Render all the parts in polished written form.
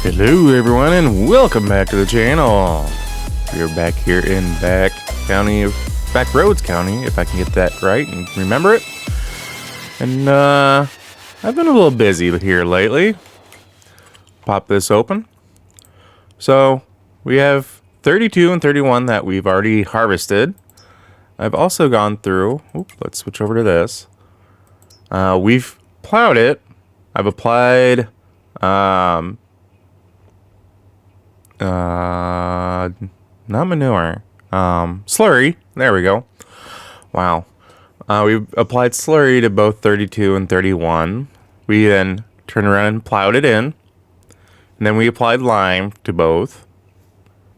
Hello everyone and welcome back to the channel. We're back here in Backroads County, if I can get that right and remember it. And I've been a little busy here lately. Pop this open. So we have 32 and 31 that we've already harvested. I've also gone through, let's switch over to this. We've plowed it. I've applied not manure, slurry. There we go. Wow. We've applied slurry to both 32 and 31. We then turned around and plowed it in. And then we applied lime to both.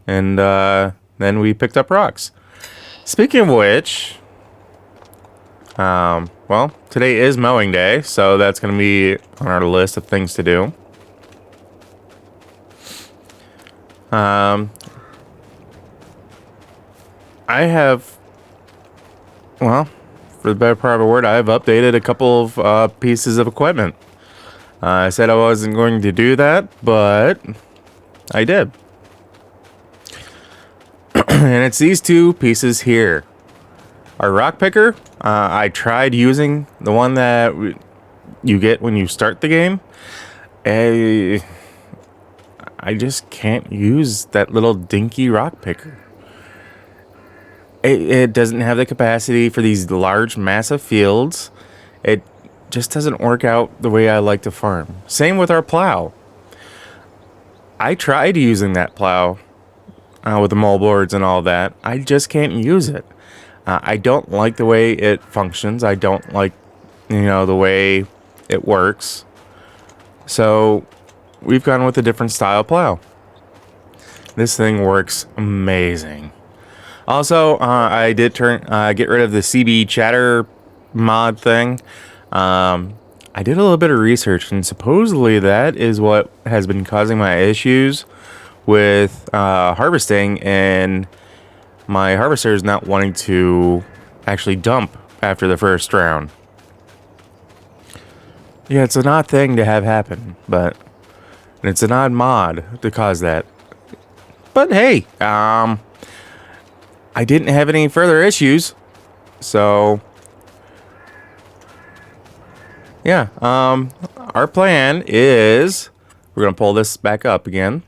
And then we picked up rocks. Speaking of which, well, today is mowing day, so that's going to be on our list of things to do. I have, well, for the better part of a word, I have updated a couple of pieces of equipment. I said I wasn't going to do that, but I did. And it's these two pieces here. Our rock picker, I tried using the one that you get when you start the game. I just can't use that little dinky rock picker. It doesn't have the capacity for these large, massive fields. It just doesn't work out the way I like to farm. Same with our plow. I tried using that plow with the moldboards and all that. I just can't use it. I don't like the way it functions. I don't like, the way it works. So we've gone with a different style plow. This thing works amazing. Also, I did get rid of the CB chatter mod thing. I did a little bit of research, and supposedly that is what has been causing my issues with harvesting, and my harvester is not wanting to actually dump after the first round. Yeah, it's an odd thing to have happen, but it's an odd mod to cause that. But hey, I didn't have any further issues, so yeah. Our plan is, we're gonna pull this back up again,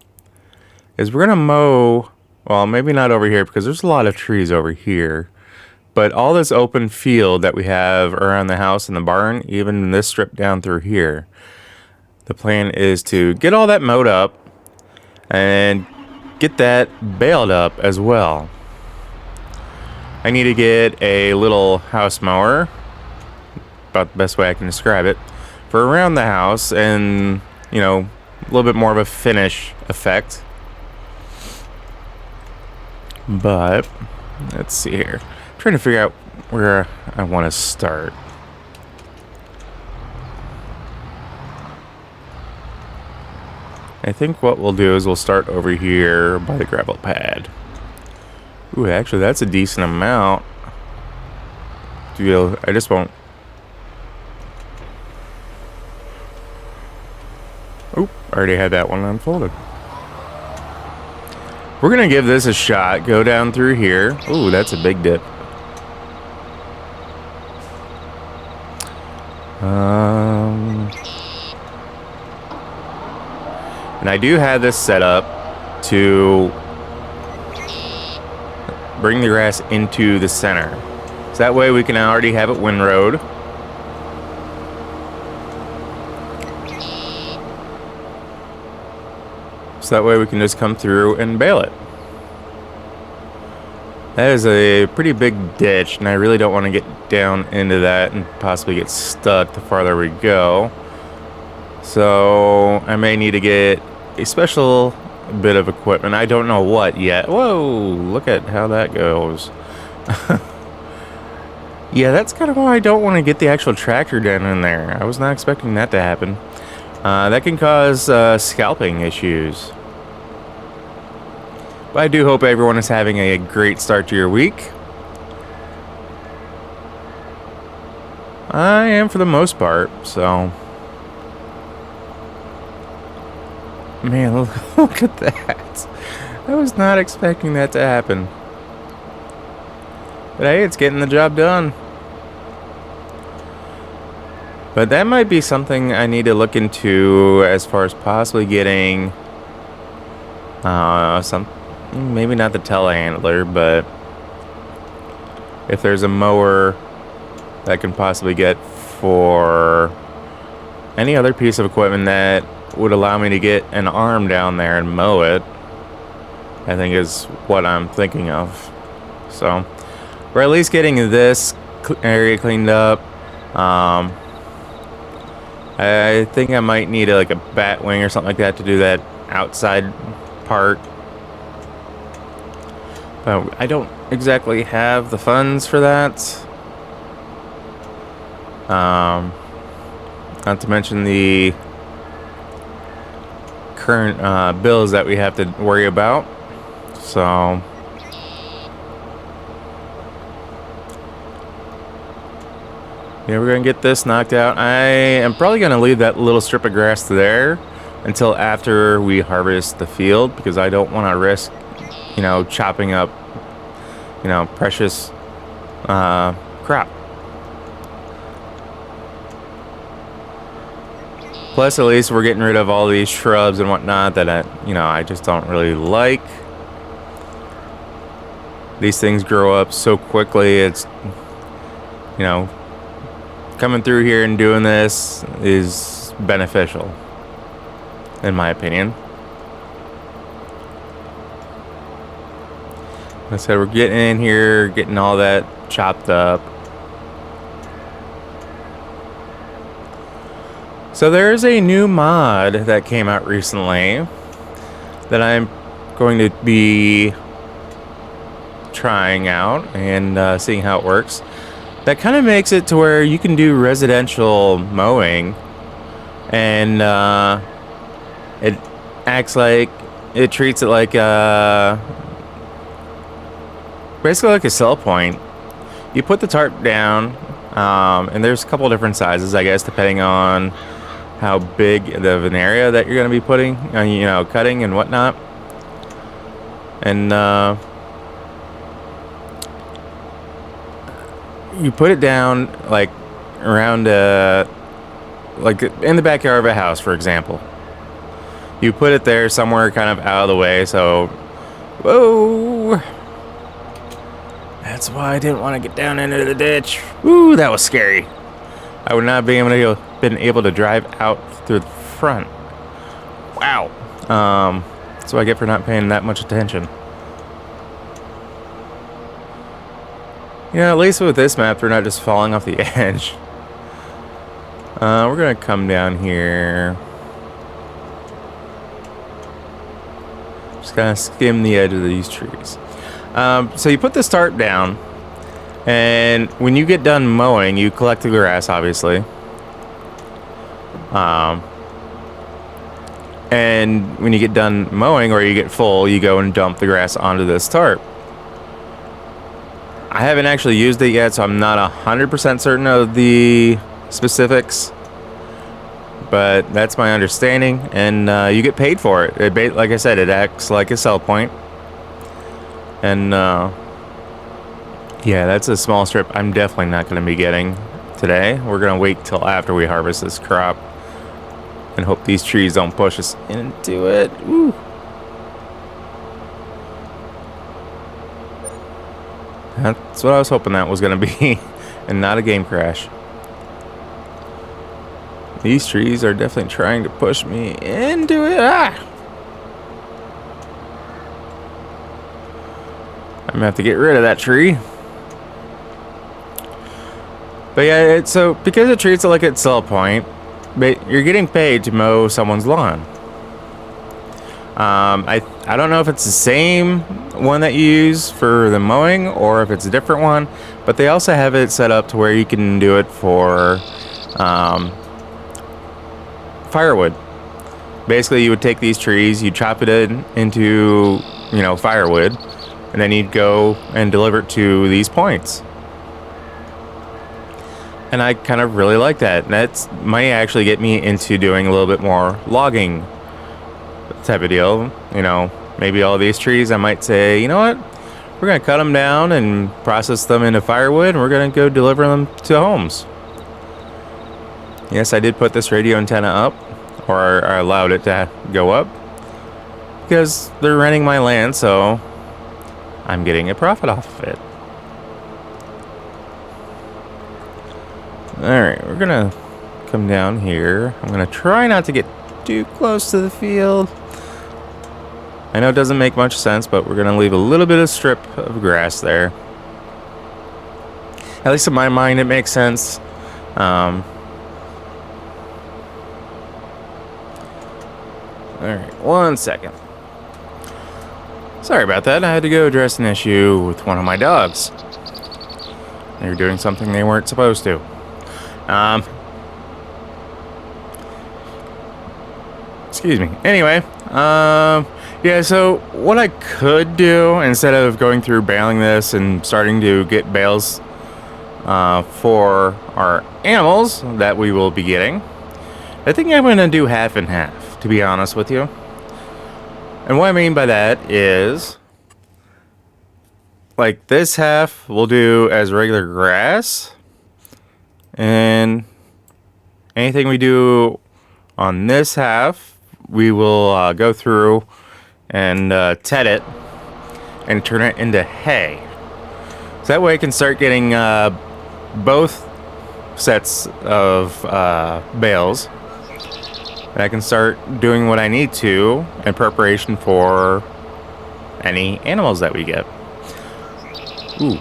is we're gonna mow, well, maybe not over here because there's a lot of trees over here, but all this open field that we have around the house and the barn, even this strip down through here, the plan is to get all that mowed up and get that baled up as well. I need to get a little house mower, about the best way I can describe it, for around the house, and a little bit more of a finish effect. But let's see here. I'm trying to figure out where I want to start. I think what we'll do is we'll start over here by the gravel pad. Ooh, actually, that's a decent amount. I just won't. Oop, I already had that one unfolded. We're gonna give this a shot. Go down through here. Ooh, that's a big dip. And I do have this set up to bring the grass into the center. So that way we can already have it windrowed. So that way we can just come through and bale it. That is a pretty big ditch, and I really don't want to get down into that and possibly get stuck the farther we go. So I may need to get a special bit of equipment. I don't know what yet. Whoa, look at how that goes. Yeah, that's kind of why I don't want to get the actual tractor down in there. I was not expecting that to happen. That can cause scalping issues. But I do hope everyone is having a great start to your week. I am for the most part, so Man, look at that. I was not expecting that to happen. But hey, it's getting the job done. But that might be something I need to look into as far as possibly getting maybe not the telehandler, but if there's a mower that I can possibly get for any other piece of equipment that would allow me to get an arm down there and mow it, I think is what I'm thinking of. So we're at least getting this area cleaned up. I think I might need like a bat wing or something like that to do that outside part. But I don't exactly have the funds for that. Not to mention the current bills that we have to worry about. So yeah, we're gonna get this knocked out. I am probably gonna leave that little strip of grass there until after we harvest the field, because I don't want to risk, chopping up, precious crop. Plus, at least we're getting rid of all these shrubs and whatnot that I just don't really like. These things grow up so quickly. It's, coming through here and doing this is beneficial, in my opinion. Like I said, we're getting in here, getting all that chopped up. So there's a new mod that came out recently that I'm going to be trying out and seeing how it works. That kind of makes it to where you can do residential mowing, and it acts like, it treats it like basically like a sell point. You put the tarp down, and there's a couple different sizes, I guess, depending on how big of an area that you're going to be putting, cutting and whatnot. And you put it down like around like in the backyard of a house, for example. You put it there somewhere kind of out of the way. So, whoa, that's why I didn't want to get down into the ditch. Woo, that was scary. I would not be been able to drive out through the front. Wow. That's what I get for not paying that much attention. At least with this map, we're not just falling off the edge. We're gonna come down here. Just kind of skim the edge of these trees. So you put this tarp down, and when you get done mowing, you collect the grass, obviously. And when you get done mowing, or you get full, you go and dump the grass onto this tarp. I haven't actually used it yet, so I'm not 100% certain of the specifics, but that's my understanding, and you get paid for it. Like I said, it acts like a sell point. And yeah, that's a small strip I'm definitely not going to be getting today. We're going to wait till after we harvest this crop and hope these trees don't push us into it. Ooh. That's what I was hoping that was going to be, and not a game crash. These trees are definitely trying to push me into it. Ah! I'm going to have to get rid of that tree. But yeah, so because it treats it like it's sell point, but you're getting paid to mow someone's lawn. I don't know if it's the same one that you use for the mowing or if it's a different one, but they also have it set up to where you can do it for firewood. Basically, you would take these trees, you chop it into firewood, and then you'd go and deliver it to these points. And I kind of really like that. That might actually get me into doing a little bit more logging type of deal. You know, maybe all these trees, I might say, you know what? We're going to cut them down and process them into firewood, and we're going to go deliver them to homes. Yes, I did put this radio antenna up, or I allowed it to go up, because they're renting my land, so I'm getting a profit off of it. Alright, we're going to come down here. I'm going to try not to get too close to the field. I know it doesn't make much sense, but we're going to leave a little bit of strip of grass there. At least in my mind, it makes sense. Alright, one second. Sorry about that. I had to go address an issue with one of my dogs. They were doing something they weren't supposed to. Excuse me. Anyway, yeah, so what I could do, instead of going through baling this and starting to get bales for our animals that we will be getting, I think I'm going to do half and half, to be honest with you. And what I mean by that is, like, this half we'll do as regular grass, and anything we do on this half, we will go through and ted it and turn it into hay. So that way I can start getting both sets of bales. And I can start doing what I need to in preparation for any animals that we get. Ooh.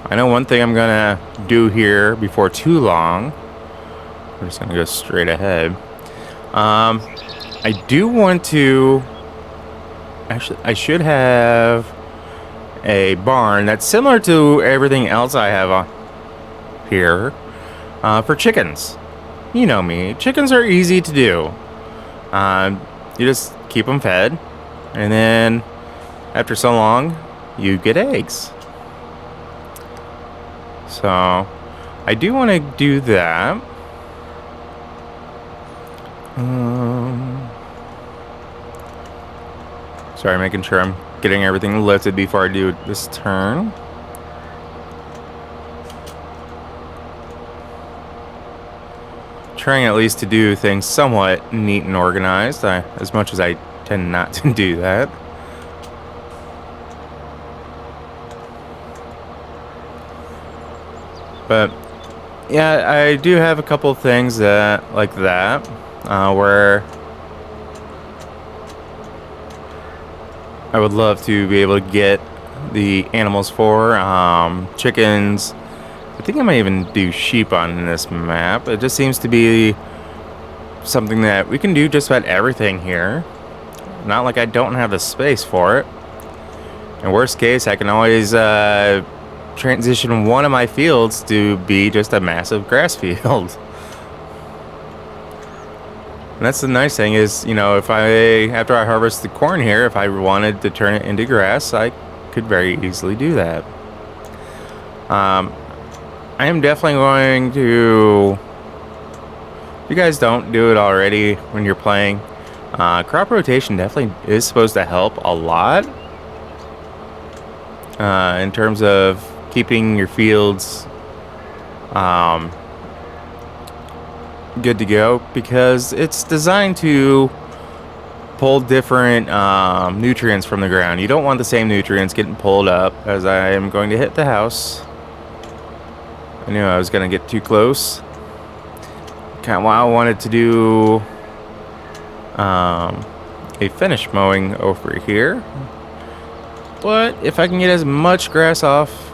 I know one thing I'm gonna do here before too long. We're just gonna go straight ahead. I do want to... Actually, I should have a barn that's similar to everything else I have here for chickens. You know me. Chickens are easy to do. You just keep them fed, and then after so long, you get eggs. So, I do want to do that. Sorry, making sure I'm getting everything lifted before I do this turn. Trying at least to do things somewhat neat and organized, as much as I tend not to do that. But yeah, I do have a couple of things that like that, where I would love to be able to get the animals for chickens. I think I might even do sheep on this map. It just seems to be something that we can do just about everything here. Not like I don't have the space for it. In worst case, I can always transition one of my fields to be just a massive grass field. And that's the nice thing is, you know, if after I harvest the corn here, if I wanted to turn it into grass, I could very easily do that. I am definitely going to, if you guys don't do it already when you're playing, crop rotation definitely is supposed to help a lot in terms of keeping your fields good to go, because it's designed to pull different nutrients from the ground. You don't want the same nutrients getting pulled up. As I am going to hit the house, I knew I was going to get too close. Kind of why I wanted to do a finish mowing over here. But if I can get as much grass off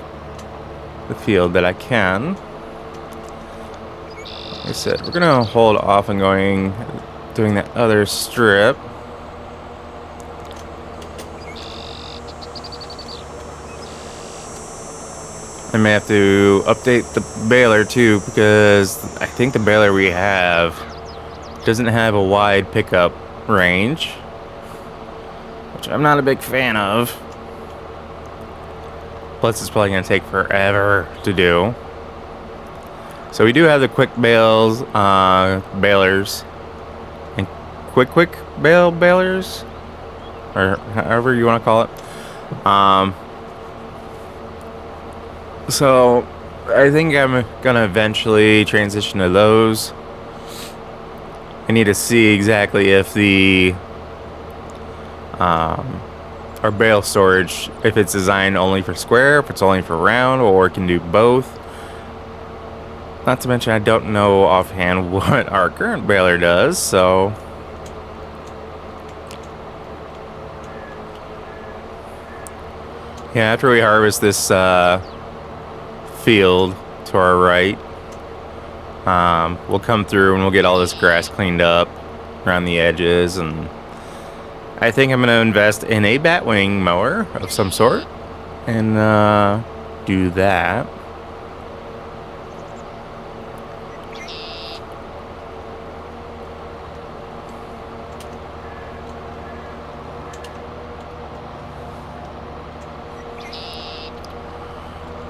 the field that I can, like I said, we're going to hold off on doing that other strip. I may have to update the baler too, because I think the baler we have doesn't have a wide pickup range, which I'm not a big fan of. Plus, it's probably going to take forever to do. So we do have the quick balers and quick balers, or however you want to call it. So I think I'm gonna eventually transition to those. I need to see exactly if the our bale storage, if it's designed only for square, if it's only for round, or it can do both. Not to mention, I don't know offhand what our current baler does, so yeah, after we harvest this field to our right, we'll come through and we'll get all this grass cleaned up around the edges, and I think I'm going to invest in a batwing mower of some sort and do that.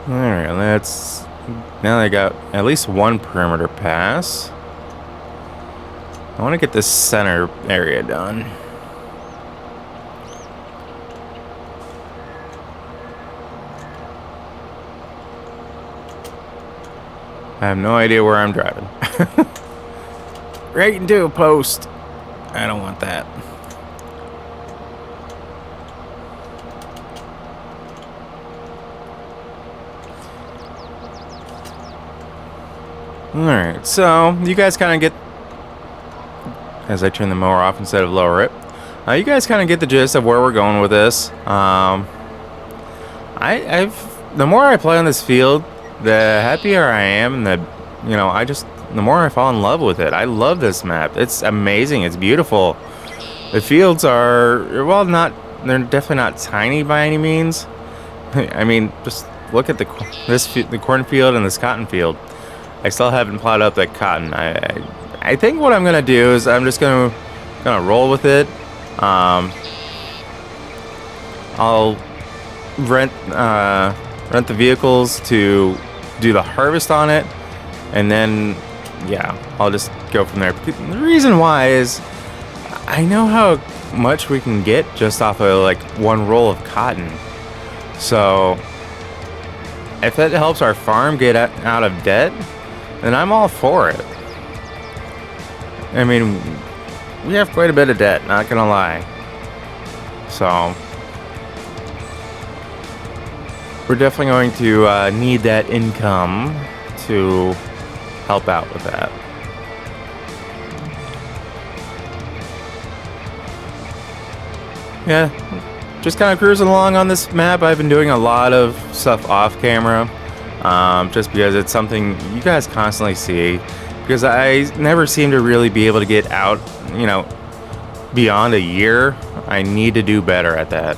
Alright, let's... Now I got at least one perimeter pass. I want to get this center area done. I have no idea where I'm driving. Right into a post. I don't want that. Alright, so you guys kind of get, as I turn the mower off instead of lower it, you guys kind of get the gist of where we're going with this. The more I play on this field, the happier I am, and the more I fall in love with it. I love this map. It's amazing. It's beautiful. The fields are, well, they're definitely not tiny by any means. I mean, just look at the cornfield and this cotton field. I still haven't plowed up that cotton. I think what I'm gonna do is I'm just gonna roll with it. I'll rent the vehicles to do the harvest on it, and then yeah, I'll just go from there. The reason why is I know how much we can get just off of like one roll of cotton. So if it helps our farm get out of debt, then I'm all for it. I mean, we have quite a bit of debt, not gonna lie. So we're definitely going to need that income to help out with that. Yeah, just kind of cruising along on this map. I've been doing a lot of stuff off camera, just because it's something you guys constantly see, because I never seem to really be able to get out, beyond a year. I need to do better at that.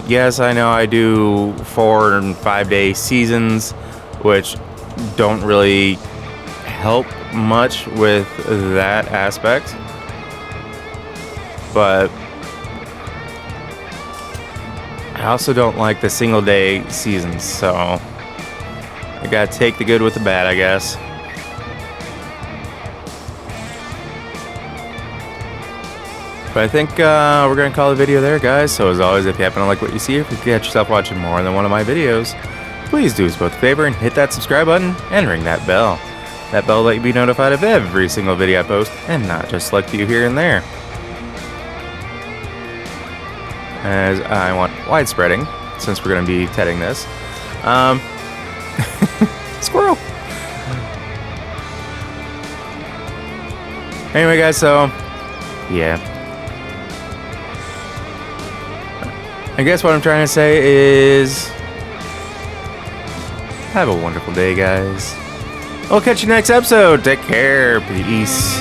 Yes, I know I do 4 and 5 day seasons, which don't really help much with that aspect, but I also don't like the single day seasons, so I gotta take the good with the bad, I guess. But I think we're going to call the video there, guys. So as always, if you happen to like what you see, if you catch yourself watching more than one of my videos, please do us both a favor and hit that subscribe button and ring that bell. That bell will let you be notified of every single video I post, and not just select few here and there. As I want widespreading, since we're going to be testing this. Squirrel! Anyway, guys, so yeah. I guess what I'm trying to say is have a wonderful day, guys. I'll catch you next episode. Take care. Peace.